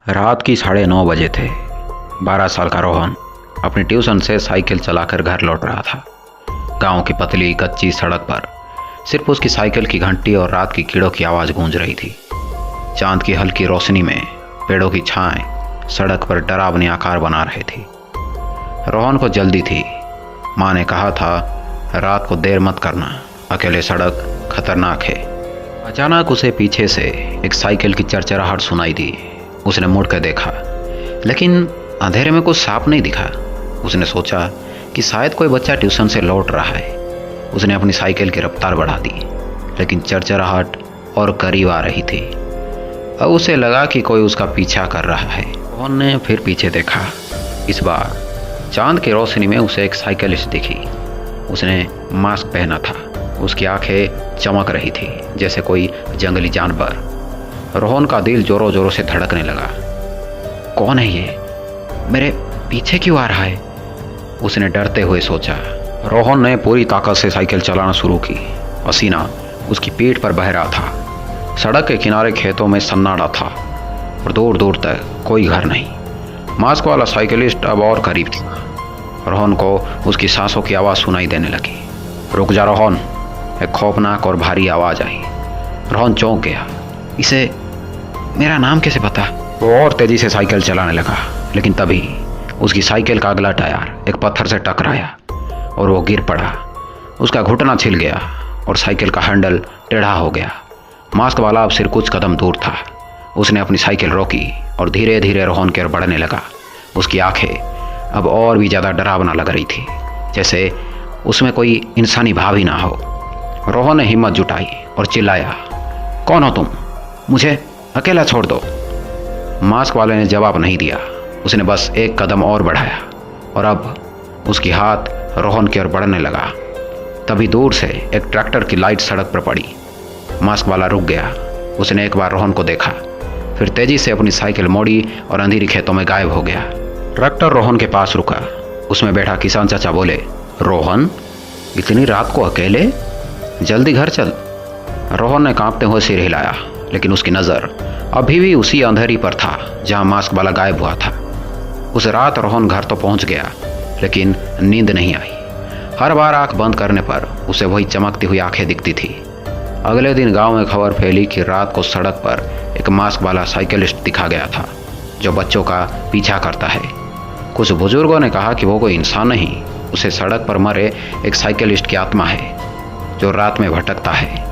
रात की 9:30 बजे थे। 12 साल का रोहन अपनी ट्यूशन से साइकिल चलाकर घर लौट रहा था। गांव की पतली कच्ची सड़क पर सिर्फ उसकी साइकिल की घंटी और रात की कीड़ों की आवाज़ गूंज रही थी। चांद की हल्की रोशनी में पेड़ों की छाएं सड़क पर डरावनी आकार बना रहे थी। रोहन को जल्दी थी। माँ ने कहा था, रात को देर मत करना, अकेले सड़क खतरनाक है। अचानक उसे पीछे से एक साइकिल की चरचराहट सुनाई दी। उसने मुड़ कर देखा, लेकिन अंधेरे में कुछ साफ नहीं दिखा। उसने सोचा कि शायद कोई बच्चा ट्यूशन से लौट रहा है। उसने अपनी साइकिल की रफ्तार बढ़ा दी, लेकिन चरचराहट और करीब आ रही थी। अब उसे लगा कि कोई उसका पीछा कर रहा है। रोहन ने फिर पीछे देखा। इस बार चांद की रोशनी में उसे एक साइकिलिस्ट दिखी। उसने मास्क पहना था। उसकी आंखें चमक रही थी जैसे कोई जंगली जानवर। रोहन का दिल जोरों जोरों से धड़कने लगा। कौन है ये? मेरे पीछे क्यों आ रहा है? उसने डरते हुए सोचा। रोहन ने पूरी ताकत से साइकिल चलाना शुरू की। पसीना उसकी पीठ पर बह रहा था। सड़क के किनारे खेतों में सन्नाटा था और दूर दूर तक कोई घर नहीं। मास्क वाला साइकिलिस्ट अब और करीब था। रोहन को उसकी सांसों की आवाज़ सुनाई देने लगी। रुक जा रोहन, एक खौफनाक और भारी आवाज़ आई। रोहन चौंक गया। इसे मेरा नाम कैसे पता? वो और तेज़ी से साइकिल चलाने लगा, लेकिन तभी उसकी साइकिल का अगला टायर एक पत्थर से टकराया और वो गिर पड़ा। उसका घुटना छिल गया और साइकिल का हैंडल टेढ़ा हो गया। मास्क वाला अब सिर्फ कुछ कदम दूर था। उसने अपनी साइकिल रोकी और धीरे धीरे रोहन की ओर बढ़ने लगा। उसकी आंखें अब और भी ज़्यादा डरावना लग रही थी, जैसे उसमें कोई इंसानी भाव ही ना हो। रोहन ने हिम्मत जुटाई और चिल्लाया, कौन हो तुम? मुझे अकेला छोड़ दो। मास्क वाले ने जवाब नहीं दिया। उसने बस एक कदम और बढ़ाया और अब उसकी हाथ रोहन की ओर बढ़ने लगा। तभी दूर से एक ट्रैक्टर की लाइट सड़क पर पड़ी। मास्क वाला रुक गया। उसने एक बार रोहन को देखा, फिर तेजी से अपनी साइकिल मोड़ी और अंधेरी खेतों में गायब हो गया। ट्रैक्टर रोहन के पास रुका। उसमें बैठा किसान चाचा बोले, रोहन, इतनी रात को अकेले? जल्दी घर चल। रोहन ने कांपते हुए सिर हिलाया, लेकिन उसकी नज़र अभी भी उसी अंधेरी पर था जहां मास्क वाला गायब हुआ था। उस रात रोहन घर तो पहुंच गया, लेकिन नींद नहीं आई। हर बार आंख बंद करने पर उसे वही चमकती हुई आंखें दिखती थी। अगले दिन गांव में खबर फैली कि रात को सड़क पर एक मास्क वाला साइकिलिस्ट दिखा गया था, जो बच्चों का पीछा करता है। कुछ बुजुर्गों ने कहा कि वो कोई इंसान नहीं, उसे सड़क पर मरे एक साइकिलिस्ट की आत्मा है जो रात में भटकता है।